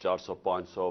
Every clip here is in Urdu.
400-500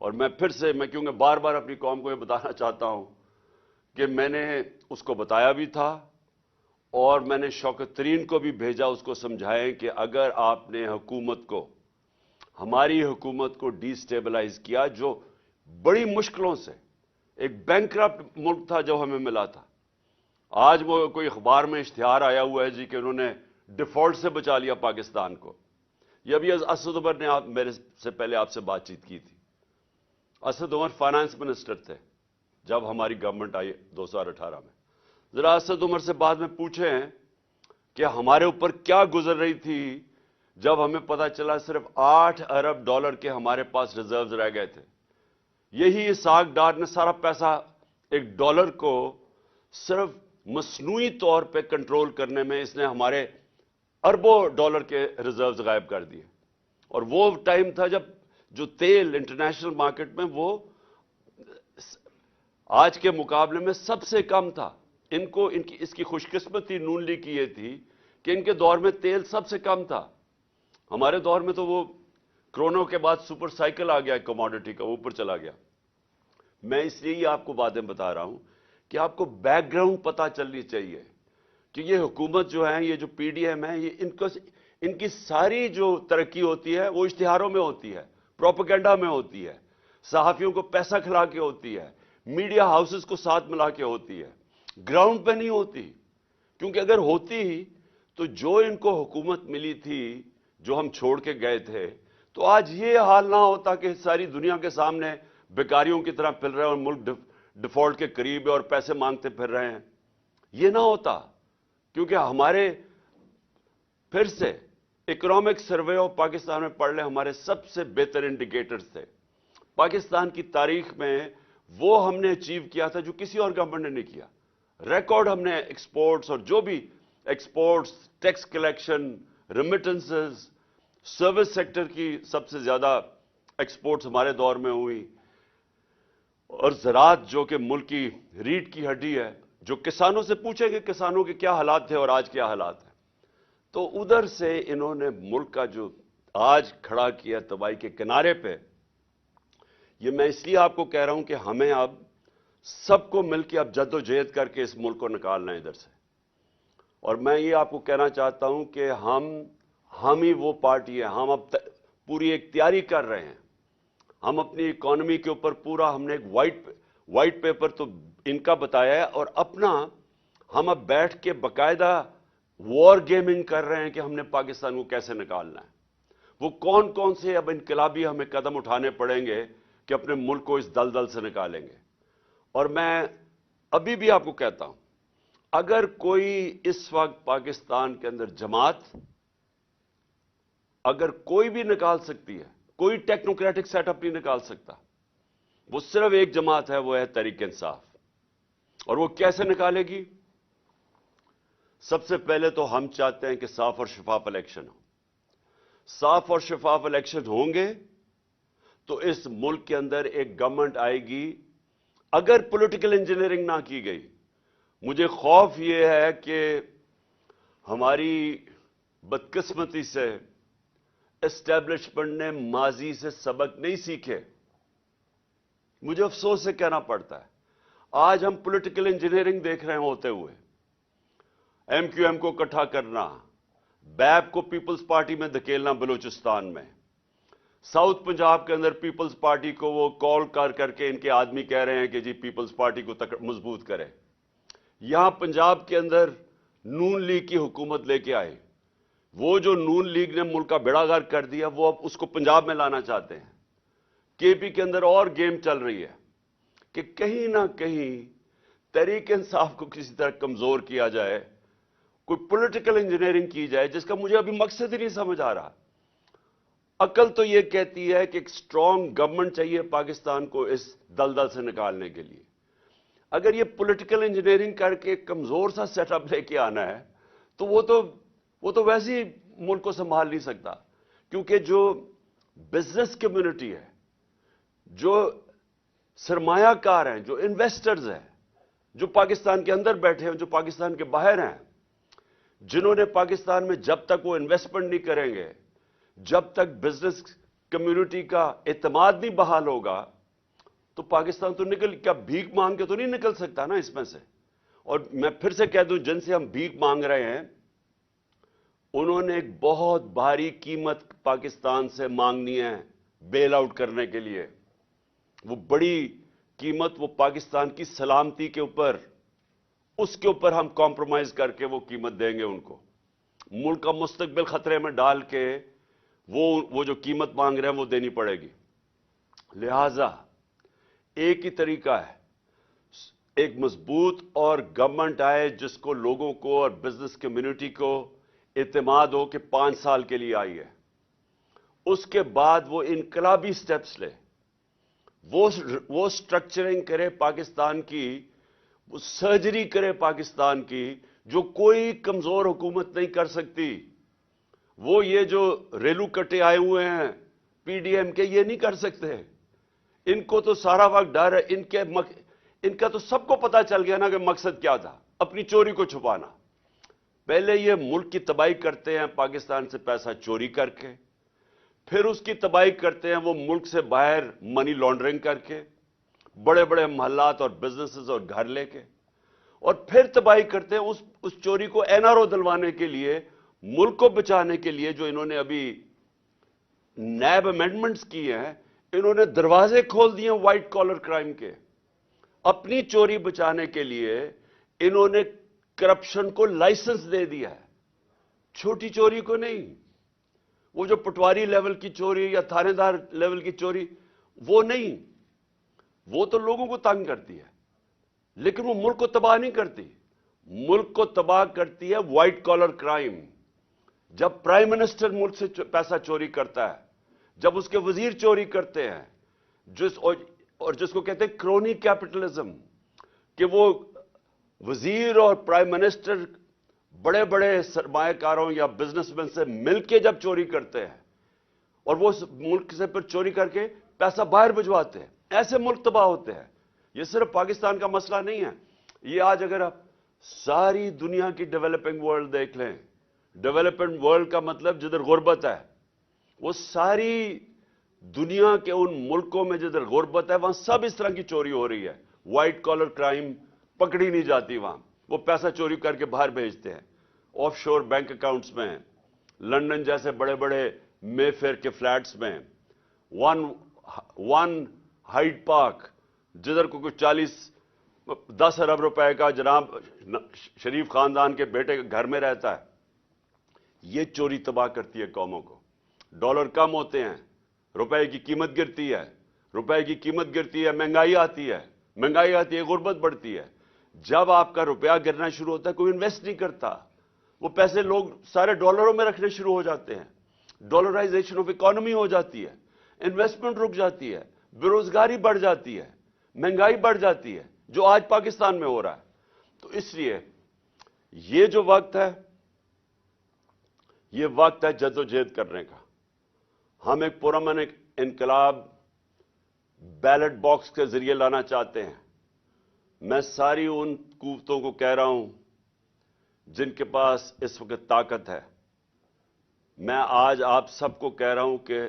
اور میں پھر سے کیونکہ بار بار اپنی قوم کو یہ بتانا چاہتا ہوں کہ میں نے اس کو بتایا بھی تھا اور میں نے شوکت ترین کو بھی بھیجا اس کو سمجھائیں کہ اگر آپ نے حکومت کو، ہماری حکومت کو ڈی سٹیبلائز کیا، جو بڑی مشکلوں سے ایک بینکرپٹ ملک تھا جو ہمیں ملا تھا، آج وہ کوئی اخبار میں اشتہار آیا ہوا ہے جی کہ انہوں نے ڈیفالٹ سے بچا لیا پاکستان کو. یہ ابھی اسد عمر نے میرے سے پہلے آپ سے بات چیت کی تھی. اسد عمر فائنانس منسٹر تھے جب ہماری گورنمنٹ آئی 2018 میں. ذرا اسد عمر سے بعد میں پوچھیں کہ ہمارے اوپر کیا گزر رہی تھی جب ہمیں پتا چلا صرف $8 ارب کے ہمارے پاس ریزروز رہ گئے تھے. یہی اسحاق ڈار نے سارا پیسہ $1 کو صرف مصنوعی طور پہ کنٹرول کرنے میں اس نے ہمارے اربوں ڈالر کے ریزروز غائب کر دیے. اور وہ ٹائم تھا جب جو تیل انٹرنیشنل مارکیٹ میں وہ آج کے مقابلے میں سب سے کم تھا. اس کی خوش قسمتی نون لیگ کی یہ تھی کہ ان کے دور میں تیل سب سے کم تھا. ہمارے دور میں تو وہ کرونا کے بعد سپر سائیکل آ گیا کموڈٹی کا، اوپر چلا گیا. میں اس لیے یہ آپ کو باتیں بتا رہا ہوں کہ آپ کو بیک گراؤنڈ پتا چلنی چاہیے کہ یہ حکومت جو ہے، یہ جو پی ڈی ایم ہے، ان کی ساری جو ترقی ہوتی ہے وہ اشتہاروں میں ہوتی ہے، پروپیگنڈا میں ہوتی ہے، صحافیوں کو پیسہ کھلا کے ہوتی ہے، میڈیا ہاؤسز کو ساتھ ملا کے ہوتی ہے، گراؤنڈ پہ نہیں ہوتی. کیونکہ اگر ہوتی تو جو ان کو حکومت ملی تھی، جو ہم چھوڑ کے گئے تھے، تو آج یہ حال نہ ہوتا کہ ساری دنیا کے سامنے بیکاریوں کی طرح پھر رہے ہیں اور ملک ڈیفالٹ کے قریب ہے اور پیسے مانگتے پھر رہے ہیں. یہ نہ ہوتا. کیونکہ ہمارے پھر سے اکنامک سروے آف پاکستان میں پڑھ لیں، ہمارے سب سے بہتر انڈیکیٹرز تھے. پاکستان کی تاریخ میں وہ ہم نے اچیو کیا تھا جو کسی اور گورنمنٹ نے نہیں کیا. ریکارڈ ہم نے ایکسپورٹس اور جو بھی exports, tax collection, remittances, service sector کی سب سے زیادہ ایکسپورٹس ہمارے دور میں ہوئی. اور زراعت جو کہ ملک کی ریڑھ کی ہڈی ہے، جو کسانوں سے پوچھیں کہ کسانوں کے کیا حالات تھے اور آج کیا حالات ہیں، تو ادھر سے انہوں نے ملک کا جو آج کھڑا کیا تباہی کے کنارے پہ. یہ میں اس لیے آپ کو کہہ رہا ہوں کہ ہمیں اب سب کو مل کے اب جد و جہد کر کے اس ملک کو نکالنا ہے ادھر سے. اور میں یہ آپ کو کہنا چاہتا ہوں کہ ہم ہی وہ پارٹی ہے. ہم اب پوری ایک تیاری کر رہے ہیں. ہم اپنی اکانومی کے اوپر پورا ہم نے ایک وائٹ پیپر تو ان کا بتایا ہے، اور اپنا ہم اب بیٹھ کے باقاعدہ وار گیمنگ کر رہے ہیں کہ ہم نے پاکستان کو کیسے نکالنا ہے. وہ کون سے اب انقلابی ہمیں قدم اٹھانے پڑیں گے کہ اپنے ملک کو اس دلدل سے نکالیں گے. اور میں ابھی بھی آپ کو کہتا ہوں، اگر کوئی اس وقت پاکستان کے اندر جماعت اگر کوئی بھی نکال سکتی ہے، کوئی ٹیکنوکریٹک سیٹ اپ نہیں نکال سکتا. وہ صرف ایک جماعت ہے، وہ ہے تحریک انصاف. اور وہ کیسے نکالے گی؟ سب سے پہلے تو ہم چاہتے ہیں کہ صاف اور شفاف الیکشن ہو. صاف اور شفاف الیکشن ہوں گے تو اس ملک کے اندر ایک گورنمنٹ آئے گی. اگر پولیٹیکل انجینئرنگ نہ کی گئی، مجھے خوف یہ ہے کہ ہماری بدقسمتی سے اسٹیبلشمنٹ نے ماضی سے سبق نہیں سیکھے. مجھے افسوس سے کہنا پڑتا ہے، آج ہم پولیٹیکل انجینئرنگ دیکھ رہے ہیں ہوتے ہوئے. ایم کیو ایم کو اکٹھا کرنا، بیپ کو پیپلز پارٹی میں دھکیلنا بلوچستان میں، ساؤتھ پنجاب کے اندر پیپلز پارٹی کو وہ کال کر کے ان کے آدمی کہہ رہے ہیں کہ جی پیپلز پارٹی کو مضبوط کرے. یہاں پنجاب کے اندر نون لیگ کی حکومت لے کے آئے. وہ جو نون لیگ نے ملک کا بیڑا غرق کر دیا، وہ اب اس کو پنجاب میں لانا چاہتے ہیں. کے پی کے اندر اور گیم چل رہی ہے کہ کہیں نہ کہیں تحریک انصاف کو کسی طرح کمزور کیا جائے، کوئی پولیٹیکل انجینئرنگ کی جائے جس کا مجھے ابھی مقصد ہی نہیں سمجھ آ رہا. عقل تو یہ کہتی ہے کہ ایک سٹرونگ گورنمنٹ چاہیے پاکستان کو اس دلدل سے نکالنے کے لیے. اگر یہ پولیٹیکل انجینئرنگ کر کے کمزور سا سیٹ اپ لے کے آنا ہے تو وہ تو ویسے ہی ملک کو سنبھال نہیں سکتا. کیونکہ جو بزنس کمیونٹی ہے، جو سرمایہ کار ہیں، جو انویسٹرز ہیں، جو پاکستان کے اندر بیٹھے ہیں، جو پاکستان کے باہر ہیں، جنہوں نے پاکستان میں جب تک وہ انویسٹمنٹ نہیں کریں گے، جب تک بزنس کمیونٹی کا اعتماد نہیں بحال ہوگا، تو پاکستان تو کیا بھیک مانگ کے تو نہیں نکل سکتا نا اس میں سے. اور میں پھر سے کہہ دوں، جن سے ہم بھیک مانگ رہے ہیں انہوں نے ایک بہت بھاری قیمت پاکستان سے مانگنی ہے بیل آؤٹ کرنے کے لیے. وہ بڑی قیمت وہ پاکستان کی سلامتی کے اوپر، اس کے اوپر ہم کمپرومائز کر کے وہ قیمت دیں گے ان کو. ملک کا مستقبل خطرے میں ڈال کے وہ جو قیمت مانگ رہے ہیں وہ دینی پڑے گی. لہذا ایک ہی طریقہ ہے، ایک مضبوط اور گورنمنٹ آئے جس کو لوگوں کو اور بزنس کمیونٹی کو اعتماد ہو کہ 5 سال کے لیے آئی ہے. اس کے بعد وہ انقلابی سٹیپس لے، وہ سٹرکچرنگ کرے پاکستان کی، وہ سرجری کرے پاکستان کی جو کوئی کمزور حکومت نہیں کر سکتی. وہ یہ جو ریلو کٹے آئے ہوئے ہیں پی ڈی ایم کے، یہ نہیں کر سکتے. ان کو تو سارا وقت ڈر ہے. ان کا تو سب کو پتا چل گیا نا کہ مقصد کیا تھا، اپنی چوری کو چھپانا. پہلے یہ ملک کی تباہی کرتے ہیں پاکستان سے پیسہ چوری کر کے، پھر اس کی تباہی کرتے ہیں وہ ملک سے باہر منی لانڈرنگ کر کے، بڑے بڑے محلات اور بزنسز اور گھر لے کے، اور پھر تباہی کرتے ہیں اس چوری کو این آر او دلوانے کے لیے، ملک کو بچانے کے لیے. جو انہوں نے ابھی نیب امینڈمنٹس کیے ہیں، انہوں نے دروازے کھول دیے وائٹ کالر کرائم کے. اپنی چوری بچانے کے لیے انہوں نے کرپشن کو لائسنس دے دیا ہے، چھوٹی چوری کو نہیں. وہ جو پٹواری لیول کی چوری یا تھانے دار لیول کی چوری وہ نہیں، وہ تو لوگوں کو تنگ کرتی ہے، لیکن وہ ملک کو تباہ نہیں کرتی. ملک کو تباہ کرتی ہے وائٹ کالر کرائم. جب پرائم منسٹر ملک سے پیسہ چوری کرتا ہے، جب اس کے وزیر چوری کرتے ہیں، جس کو کہتے ہیں کرونی کیپٹلزم، کہ وہ وزیر اور پرائم منسٹر بڑے بڑے سرمایہ کاروں یا بزنس مین سے مل کے جب چوری کرتے ہیں اور وہ ملک سے پھر چوری کر کے پیسہ باہر بھجواتے ہیں، ایسے ملک تباہ ہوتے ہیں. یہ صرف پاکستان کا مسئلہ نہیں ہے. یہ آج اگر آپ ساری دنیا کی ڈیولپنگ ورلڈ دیکھ لیں، ڈیولپنگ ورلڈ کا مطلب جدھر غربت ہے، وہ ساری دنیا کے ان ملکوں میں جدھر غربت ہے وہاں سب اس طرح کی چوری ہو رہی ہے. وائٹ کالر کرائم پکڑی نہیں جاتی وہاں، وہ پیسہ چوری کر کے باہر بھیجتے ہیں آف شور بینک اکاؤنٹس میں، لندن جیسے بڑے بڑے مے فیئر کے فلیٹس میں، ون ہائیڈ پارک جدھر کو کچھ 10 ارب روپے کا جناب شریف خاندان کے بیٹے کے گھر میں رہتا ہے. یہ چوری تباہ کرتی ہے قوموں کو. ڈالر کم ہوتے ہیں، روپے کی قیمت گرتی ہے، روپے کی قیمت گرتی ہے، مہنگائی آتی ہے، غربت بڑھتی ہے. جب آپ کا روپیہ گرنا شروع ہوتا ہے کوئی انویسٹ نہیں کرتا، وہ پیسے لوگ سارے ڈالروں میں رکھنے شروع ہو جاتے ہیں، ڈالرائزیشن آف اکانومی ہو جاتی ہے، انویسٹمنٹ رک جاتی ہے، بے روزگاری بڑھ جاتی ہے، مہنگائی بڑھ جاتی ہے، جو آج پاکستان میں ہو رہا ہے. تو اس لیے یہ جو وقت ہے، یہ وقت ہے جدوجہد کرنے کا. ہم ایک پرامن انقلاب بیلٹ باکس کے ذریعے لانا چاہتے ہیں. میں ساری ان قوتوں کو کہہ رہا ہوں جن کے پاس اس وقت طاقت ہے، میں آج آپ سب کو کہہ رہا ہوں کہ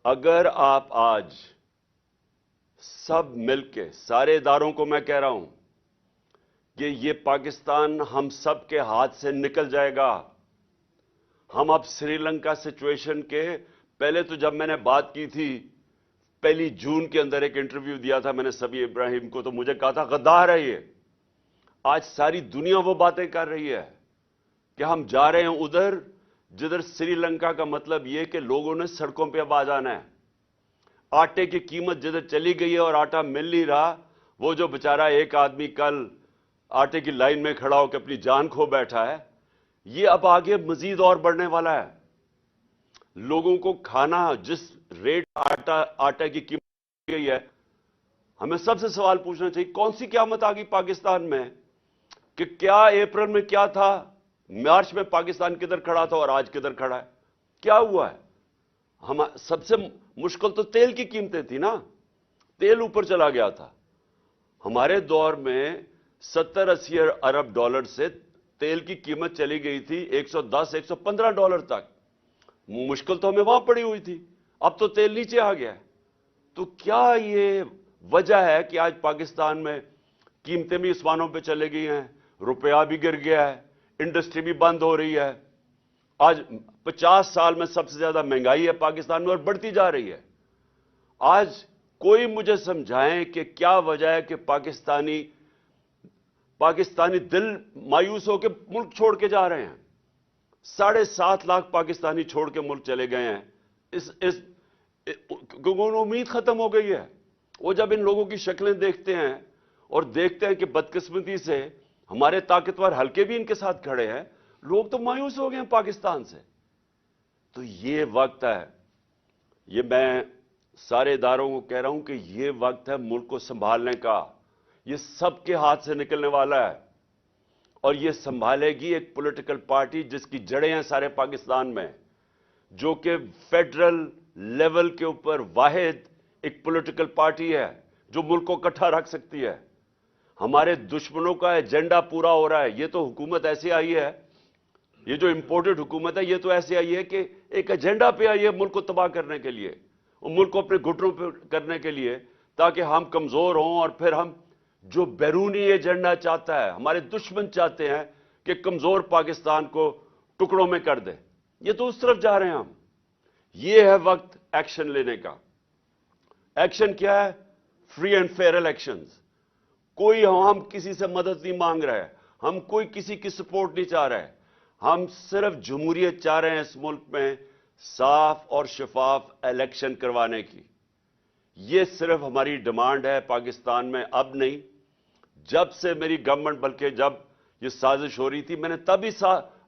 اگر آپ آج سب مل کے، سارے اداروں کو میں کہہ رہا ہوں کہ یہ پاکستان ہم سب کے ہاتھ سے نکل جائے گا. ہم اب سری لنکا سچویشن کے پہلے تو جب میں نے بات کی تھی 1 جون کے اندر ایک انٹرویو دیا تھا میں نے سبی ابراہیم کو، تو مجھے کہا تھا غدار ہے یہ. آج ساری دنیا وہ باتیں کر رہی ہے کہ ہم جا رہے ہیں ادھر جدھر سری لنکا کا مطلب یہ کہ لوگوں نے سڑکوں پہ اب آ جانا ہے. آٹے کی قیمت جدھر چلی گئی ہے اور آٹا مل نہیں رہا، وہ جو بیچارہ ایک آدمی کل آٹے کی لائن میں کھڑا ہو کے اپنی جان کھو بیٹھا ہے، یہ اب آگے مزید اور بڑھنے والا ہے. لوگوں کو کھانا جس ریٹ آٹا کی قیمت گئی ہے، ہمیں سب سے سوال پوچھنا چاہیے کون سی قیامت آ گئی پاکستان میں کہ کیا اپریل میں کیا تھا، مارچ میں پاکستان کدھر کھڑا تھا اور آج کدھر کھڑا ہے؟ کیا ہوا ہے؟ سب سے مشکل تو تیل کی قیمتیں تھی نا، تیل اوپر چلا گیا تھا. ہمارے دور میں 70-80 ارب ڈالر سے تیل کی قیمت چلی گئی تھی $110-115 تک. مشکل تو ہمیں وہاں پڑی ہوئی تھی. اب تو تیل نیچے آ گیا ہے. تو کیا یہ وجہ ہے کہ آج پاکستان میں قیمتیں بھی اسمانوں پہ چلے گئی ہیں, روپیہ بھی گر گیا ہے, انڈسٹری بھی بند ہو رہی ہے. آج 50 سال میں سب سے زیادہ مہنگائی ہے پاکستان میں اور بڑھتی جا رہی ہے. آج کوئی مجھے سمجھائیں کہ کیا وجہ ہے کہ پاکستانی دل مایوس ہو کے ملک چھوڑ کے جا رہے ہیں. 7.5 لاکھ پاکستانی چھوڑ کے ملک چلے گئے ہیں. کیونکہ امید ختم ہو گئی ہے. وہ جب ان لوگوں کی شکلیں دیکھتے ہیں اور دیکھتے ہیں کہ بدقسمتی سے ہمارے طاقتور حلقے بھی ان کے ساتھ کھڑے ہیں, لوگ تو مایوس ہو گئے ہیں پاکستان سے. تو یہ وقت ہے, یہ میں سارے اداروں کو کہہ رہا ہوں کہ یہ وقت ہے ملک کو سنبھالنے کا. یہ سب کے ہاتھ سے نکلنے والا ہے اور یہ سنبھالے گی ایک پولیٹیکل پارٹی جس کی جڑیں ہیں سارے پاکستان میں, جو کہ فیڈرل لیول کے اوپر واحد ایک پولیٹیکل پارٹی ہے جو ملک کو اکٹھا رکھ سکتی ہے. ہمارے دشمنوں کا ایجنڈا پورا ہو رہا ہے. یہ تو حکومت ایسی آئی ہے, یہ جو امپورٹڈ حکومت ہے, یہ تو ایسے آئی ہے کہ ایک ایجنڈا پہ آئی ہے ملک کو تباہ کرنے کے لیے, اور ملک کو اپنے گھٹنوں پہ کرنے کے لیے, تاکہ ہم کمزور ہوں اور پھر ہم جو بیرونی ایجنڈا چاہتا ہے, ہمارے دشمن چاہتے ہیں کہ کمزور پاکستان کو ٹکڑوں میں کر دے, یہ تو اس طرف جا رہے ہیں ہم. یہ ہے وقت ایکشن لینے کا. ایکشن کیا ہے؟ Free and fair elections. کوئی ہم کسی سے مدد نہیں مانگ رہے, ہم کوئی کسی کی سپورٹ نہیں چاہ رہے, ہم صرف جمہوریت چاہ رہے ہیں اس ملک میں صاف اور شفاف الیکشن کروانے کی. یہ صرف ہماری ڈیمانڈ ہے پاکستان میں, اب نہیں. جب سے میری گورنمنٹ, بلکہ جب یہ سازش ہو رہی تھی, میں نے تب ہی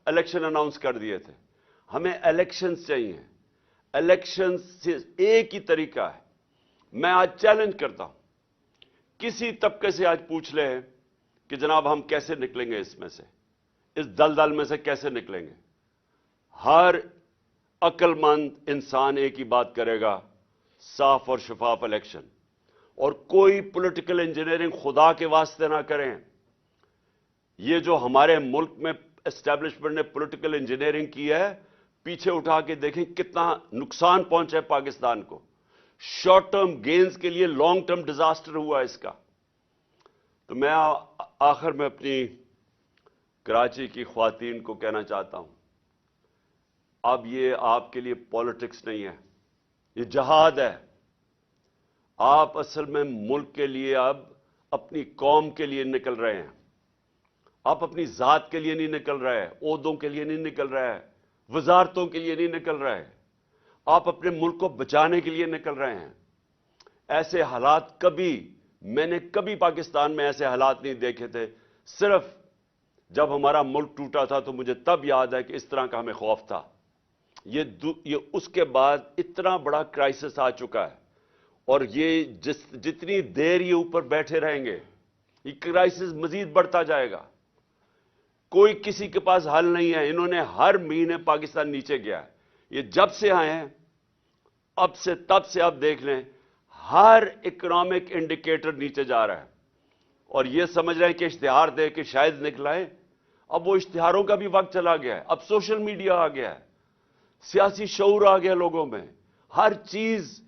الیکشن اناؤنس کر دیے تھے. ہمیں الیکشنز چاہیے. الیکشن سے ایک ہی طریقہ ہے. میں آج چیلنج کرتا ہوں, کسی طبقے سے آج پوچھ لیں کہ جناب ہم کیسے نکلیں گے اس میں سے, اس دلدل میں سے کیسے نکلیں گے. ہر عقل مند انسان ایک ہی بات کرے گا, صاف اور شفاف الیکشن. اور کوئی پولیٹیکل انجینئرنگ خدا کے واسطے نہ کریں. یہ جو ہمارے ملک میں اسٹیبلشمنٹ نے پولیٹیکل انجینئرنگ کی ہے, پیچھے اٹھا کے دیکھیں کتنا نقصان پہنچا ہے پاکستان کو. شارٹ ٹرم گینز کے لیے لانگ ٹرم ڈیزاسٹر ہوا اس کا. تو میں آخر میں اپنی کراچی کی خواتین کو کہنا چاہتا ہوں, اب یہ آپ کے لیے پالیٹکس نہیں ہے, یہ جہاد ہے. آپ اصل میں ملک کے لیے اب اپنی قوم کے لیے نکل رہے ہیں. آپ اپنی ذات کے لیے نہیں نکل رہے, عہدوں کے لیے نہیں نکل رہے, وزارتوں کے لیے نہیں نکل رہے. آپ اپنے ملک کو بچانے کے لیے نکل رہے ہیں. ایسے حالات میں نے کبھی پاکستان میں ایسے حالات نہیں دیکھے تھے. صرف جب ہمارا ملک ٹوٹا تھا تو مجھے تب یاد ہے کہ اس طرح کا ہمیں خوف تھا. یہ اس کے بعد اتنا بڑا کرائسس آ چکا ہے, اور یہ جتنی دیر یہ اوپر بیٹھے رہیں گے, یہ کرائسس مزید بڑھتا جائے گا. کوئی کسی کے پاس حل نہیں ہے. انہوں نے ہر مہینے پاکستان نیچے گیا ہے. یہ جب سے آئے ہیں, اب سے تب سے آپ دیکھ لیں, ہر اکنامک انڈیکیٹر نیچے جا رہا ہے. اور یہ سمجھ رہے ہیں کہ اشتہار دے کے شاید نکلائیں. اب وہ اشتہاروں کا بھی وقت چلا گیا ہے. اب سوشل میڈیا آ گیا ہے, سیاسی شعور آ گیا لوگوں میں. ہر چیز,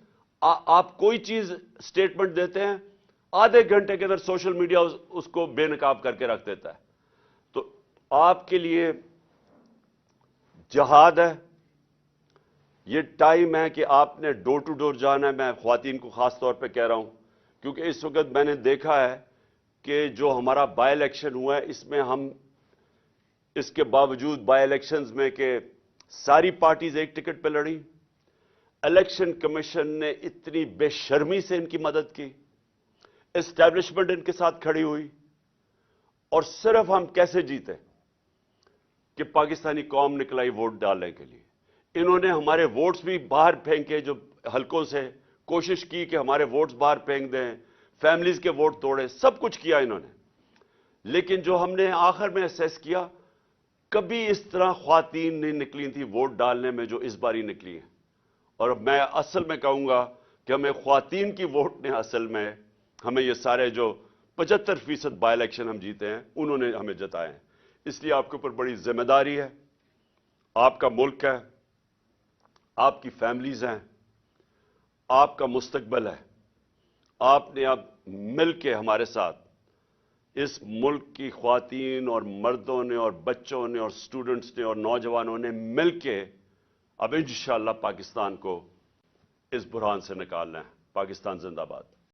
آپ کوئی چیز سٹیٹمنٹ دیتے ہیں, آدھے گھنٹے کے اندر سوشل میڈیا اس کو بے نقاب کر کے رکھ دیتا ہے. تو آپ کے لیے جہاد ہے. یہ ٹائم ہے کہ آپ نے ڈور ٹو ڈور جانا ہے. میں خواتین کو خاص طور پہ کہہ رہا ہوں, کیونکہ اس وقت میں نے دیکھا ہے کہ جو ہمارا بائی الیکشن ہوا ہے, اس میں ہم اس کے باوجود بائی الیکشنز میں کہ ساری پارٹیز ایک ٹکٹ پہ لڑی, الیکشن کمیشن نے اتنی بے شرمی سے ان کی مدد کی, اسٹیبلشمنٹ ان کے ساتھ کھڑی ہوئی, اور صرف ہم کیسے جیتے کہ پاکستانی قوم نکل آئی ووٹ ڈالنے کے لیے. انہوں نے ہمارے ووٹس بھی باہر پھینکے, جو حلقوں سے کوشش کی کہ ہمارے ووٹس باہر پھینک دیں, فیملیز کے ووٹ توڑے, سب کچھ کیا انہوں نے. لیکن جو ہم نے آخر میں اسیس کیا, کبھی اس طرح خواتین نہیں نکلی تھی ووٹ ڈالنے میں جو اس باری نکلی ہیں. اور میں اصل میں کہوں گا کہ ہمیں خواتین کی ووٹ نے اصل میں ہمیں یہ سارے جو 75% بائی الیکشن ہم جیتے ہیں, انہوں نے ہمیں جتائے ہیں. اس لیے آپ کے اوپر بڑی ذمہ داری ہے. آپ کا ملک ہے, آپ کی فیملیز ہیں, آپ کا مستقبل ہے. آپ نے اب مل کے ہمارے ساتھ اس ملک کی خواتین اور مردوں نے اور بچوں نے اور سٹوڈنٹس نے اور نوجوانوں نے مل کے اب انشاءاللہ پاکستان کو اس بحران سے نکالنا ہے. پاکستان زندہ باد.